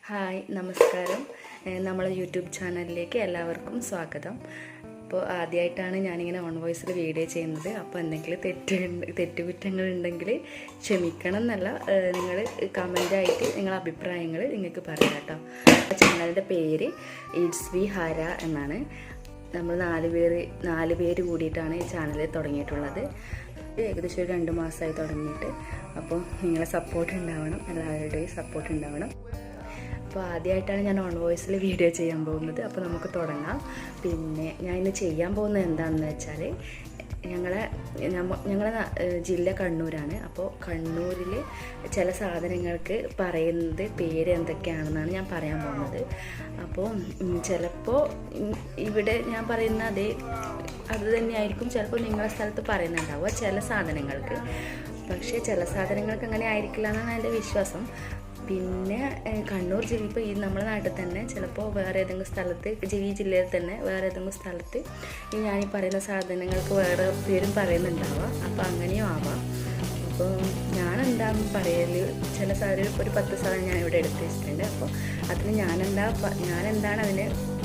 Hi നമസ്കാരം. നമ്മളെ YouTube ചാനലിലേക്ക് എല്ലാവർക്കും സ്വാഗതം. അപ്പോൾ ആദ്യമായിട്ടാണ് ഞാനിങ്ങനെ ഓൺ വോയിസിൽ വീഡിയോ ചെയ്യുന്നത്. അപ്പോൾ എന്തെങ്കിലും തെറ്റുകുറ്റങ്ങളുണ്ടെങ്കിൽ ക്ഷമിക്കണം എന്നല്ല, നിങ്ങൾ കമൻ്റായിട്ട് നിങ്ങളുടെ അഭിപ്രായങ്ങൾ നിങ്ങൾക്ക് പറയാം കേട്ടോ. ചാനലിൻ്റെ പേര് ഇറ്റ്സ് വി ഹര എന്നാണ്. നമ്മൾ നാല് പേര് കൂടിയിട്ടാണ് ഈ ചാനൽ തുടങ്ങിയിട്ടുള്ളത്. ഏകദേശം ഒരു 2 മാസമായി തുടങ്ങിയിട്ട്. അപ്പോൾ നിങ്ങളെ സപ്പോർട്ട് ഉണ്ടാവണം, എല്ലാവരുടെയും സപ്പോർട്ട് ഉണ്ടാവണം. അപ്പോൾ ആദ്യമായിട്ടാണ് ഞാൻ ഓൺ വോയിസിൽ വീഡിയോ ചെയ്യാൻ പോകുന്നത്. അപ്പോൾ നമുക്ക് തുടങ്ങാം. പിന്നെ ഞാൻ ഇന്ന് ചെയ്യാൻ പോകുന്നത് എന്താണെന്ന് വെച്ചാൽ, ഞങ്ങളെ ജില്ല കണ്ണൂരാണ്. അപ്പോൾ കണ്ണൂരിൽ ചില സാധനങ്ങൾക്ക് പറയുന്നത് പേര് എന്തൊക്കെയാണെന്നാണ് ഞാൻ പറയാൻ പോകുന്നത്. അപ്പോൾ ചിലപ്പോൾ ഇവിടെ ഞാൻ പറയുന്ന അത് തന്നെയായിരിക്കും ചിലപ്പോൾ നിങ്ങളുടെ സ്ഥലത്ത് പറയുന്നുണ്ടാവുക ചില സാധനങ്ങൾക്ക്. പക്ഷേ ചില സാധനങ്ങൾക്ക് അങ്ങനെ ആയിരിക്കില്ല എന്നാണ് എൻ്റെ വിശ്വാസം. പിന്നെ കണ്ണൂർ ജില്ല ഇപ്പോൾ ഈ നമ്മുടെ നാട്ടിൽ തന്നെ ചിലപ്പോൾ വേറെ ഏതെങ്കിലും സ്ഥലത്ത്, ഈ ജില്ലയിൽ തന്നെ വേറെ ഏതെങ്കിലും സ്ഥലത്ത് ഈ ഞാനീ പറയുന്ന സാധനങ്ങൾക്ക് വേറെ പേരും പറയുന്നുണ്ടാവാം. അപ്പോൾ അങ്ങനെയും ആവാം. അപ്പോൾ ഞാനെന്താന്ന് പറയൽ, ചില സാധനം ഒരു 10 സാധനം ഞാൻ ഇവിടെ എടുത്ത് വെച്ചിട്ടുണ്ട്. അപ്പോൾ അതിന് ഞാനെന്താണ്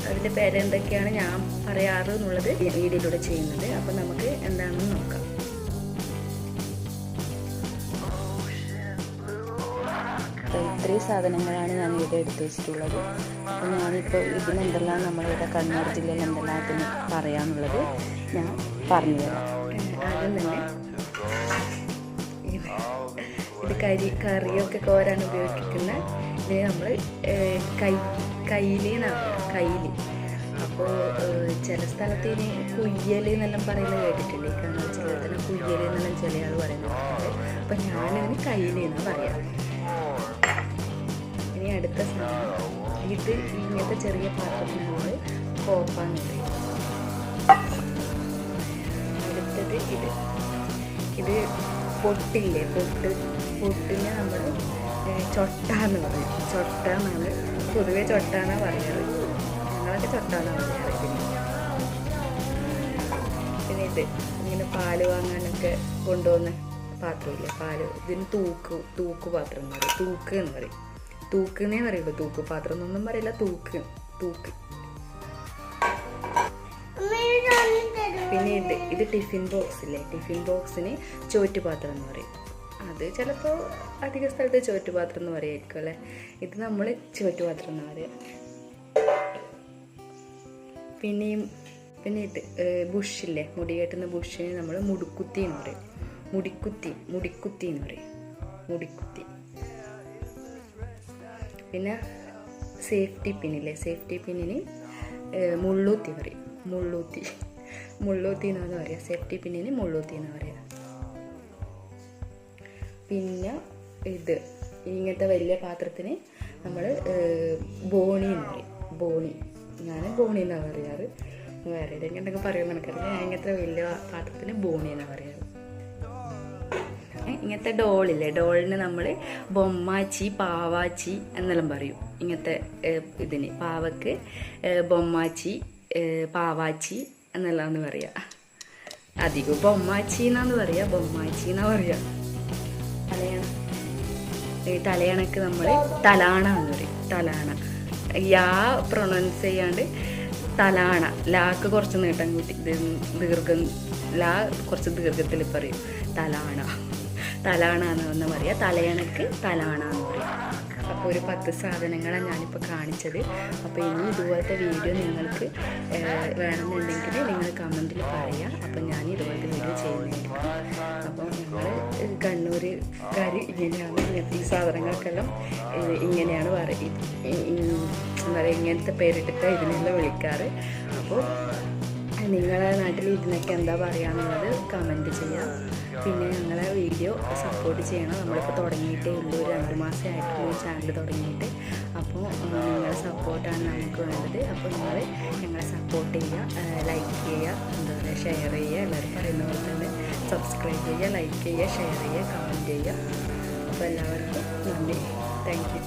അതിൻ്റെ പേരെന്തൊക്കെയാണ് ഞാൻ പറയാറ് എന്നുള്ളത് വീഡിയോയിലൂടെ ചെയ്യുന്നത്. അപ്പോൾ നമുക്ക് എന്താണെന്ന് നോക്കാം. ഇത്രയും സാധനങ്ങളാണ് ഞാൻ ഇവിടെ എടുത്ത് വെച്ചിട്ടുള്ളത്. അപ്പോൾ ഞാനിപ്പോൾ ഇതിനെന്തെല്ലാം നമ്മളിവിടെ കണ്ണൂർ ജില്ലയിൽ എന്തെല്ലാം അതിന് പറയാമെന്നുള്ളത് ഞാൻ പറഞ്ഞു തരാം. ആദ്യം തന്നെ ഇത് കറിയൊക്കെ കോരാൻ ഉപയോഗിക്കുന്ന ഇത് നമ്മൾ കയ്യിൽ. അപ്പോൾ ചില സ്ഥലത്ത് ഇനി കുയ്യൽ എന്നെല്ലാം പറയുന്നത് കേട്ടിട്ടുണ്ട്. ഈ കണ്ണൂർ ജില്ലയിൽ തന്നെ കുയ്യൽ എന്നെല്ലാം ചില ആൾ പറയുന്നത്. അപ്പം ഞാനിതിന് കയ്യിൽ എന്നാണ് പറയാം. ഇനി അടുത്ത സാധനം, ഇത് ഇങ്ങനത്തെ ചെറിയ പാത്രത്തിനാണ് കോപ്പാന്ന് പറയും. അടുത്തത് ഇത് പൊട്ടില്ലേ, പൊട്ടിനെ നമ്മൾ ചൊട്ടാന്ന് പറയും. ചൊട്ടാന്നാണ് പൊതുവെ ചൊട്ടാന്നാണ് പറയാറ്. ഞങ്ങളൊക്കെ ചൊട്ടാന്നാണ് പറയാറ്. പിന്നെ ഇത് ഇങ്ങനെ പാല് വാങ്ങാനൊക്കെ കൊണ്ടുപോകുന്ന പാത്രമില്ലേ, ഇതിന് തൂക്ക് പാത്രം എന്ന് പറയും. തൂക്ക് എന്ന് പറയും. തൂക്കെന്നേ പറയുള്ളൂ, തൂക്ക് പാത്രം എന്നൊന്നും പറയില്ല. തൂക്ക്. പിന്നെ ഇത് ടിഫിൻ ബോക്സില്ലേ, ടിഫിൻ ബോക്സിന് ചോറ്റുപാത്രം എന്ന് പറയും. അത് ചിലപ്പോൾ അധിക സ്ഥലത്ത് ചോറ്റുപാത്രം എന്ന് പറയുമായിരിക്കും അല്ലേ. ഇത് നമ്മൾ ചോറ്റുപാത്രം എന്ന് പറയാം. പിന്നെ ഇത് ബുഷില്ലേ, മുടി കെട്ടുന്ന ബുഷിന് നമ്മൾ മുടിക്കുത്തി എന്ന് പറയും. മുടിക്കുത്തി എന്ന് പറയും. മുടിക്കുത്തി. പിന്നെ സേഫ്റ്റി പിന്നില്ലേ, സേഫ്റ്റി പിന്നിന് മുള്ളൂത്തി പറയും. മുള്ളൂത്തി എന്നാണ് പറയുക. സേഫ്റ്റി പിന്നിന് മുള്ളൂത്തി എന്ന് പറയുക. പിന്നെ ഇത് ഇങ്ങനത്തെ വലിയ പാത്രത്തിന് നമ്മൾ ബോണി എന്ന് പറയും. ഞാൻ ബോണി എന്നാണ് പറയാറ്. വേറെ ഏതെങ്കിലും ഉണ്ടെങ്കിൽ പറയുമ്പോൾ എനിക്കറിയില്ല. ഞാൻ ഇങ്ങനത്തെ വലിയ പാത്രത്തിന് ബോണി എന്നാണ് പറയാറ്. ഇങ്ങനത്തെ ഡോളില്ലേ, ഡോളിന് നമ്മൾ ബൊമ്മാച്ചി, പാവാച്ചി എന്നെല്ലാം പറയും. ഇങ്ങനത്തെ ഇതിന് പാവക്ക് ബൊമ്മാച്ചി, പാവാച്ചി എന്നെല്ലാന്ന് പറയുക. അധികം ബൊമ്മാച്ചി എന്നാന്ന് പറയുക. തലയണക്ക് നമ്മൾ തലാണ എന്ന് പറയും. തലാണ യാ പ്രൊണൗൺസ് ചെയ്യാണ്ട് തലാണ. ലാക്ക് കുറച്ച് നീട്ടം കൂട്ടി ലാ കുറച്ച് ദീർഘത്തിൽ പറയും. തലാണ എന്ന് പറയാം. തലയണക്ക് തലാണ എന്ന് പറയും. അപ്പോൾ ഒരു 10 സാധനങ്ങളാണ് ഞാനിപ്പോൾ കാണിച്ചത്. അപ്പോൾ ഇനി ഇതുപോലത്തെ വീഡിയോ നിങ്ങൾക്ക് വേണമെന്നുണ്ടെങ്കിൽ നിങ്ങൾ കമൻറ്റിൽ പറയുക. അപ്പോൾ ഞാൻ ഇതുപോലത്തെ വീഡിയോ ചെയ്യുന്നതായിരിക്കും. അപ്പോൾ ഞങ്ങൾ കണ്ണൂരുകാർ ഇങ്ങനെയാണ് ഈ സാധനങ്ങൾക്കെല്ലാം ഇങ്ങനെയാണ് ഇങ്ങനത്തെ പേരിട്ടിട്ട് ഇതിനെല്ലാം വിളിക്കാറ്. അപ്പോൾ നിങ്ങളെ നാട്ടിൽ ഇതിനൊക്കെ എന്താ പറയുകയെന്നുള്ളത് കമൻറ്റ് ചെയ്യാം. പിന്നെ ഞങ്ങളെ വീഡിയോ സപ്പോർട്ട് ചെയ്യണം. നമ്മളിപ്പോൾ തുടങ്ങിയിട്ടേ ഉള്ളൂ, ഒരു 2 മാസമേ ആയിട്ടുള്ളൂ ഈ ചാനൽ തുടങ്ങിയിട്ട്. അപ്പോൾ നിങ്ങളെ സപ്പോർട്ടാണ് നമുക്ക് വേണ്ടത്. അപ്പോൾ നിങ്ങൾ ഞങ്ങളെ സപ്പോർട്ട് ചെയ്യുക, ലൈക്ക് ചെയ്യുക, ഷെയർ ചെയ്യുക. എല്ലാവരും പറയുന്ന പോലെ തന്നെ സബ്സ്ക്രൈബ് ചെയ്യുക, ലൈക്ക് ചെയ്യുക, ഷെയർ ചെയ്യുക, കമൻറ്റ് ചെയ്യുക. അപ്പോൾ എല്ലാവർക്കും നന്ദി. Thank you.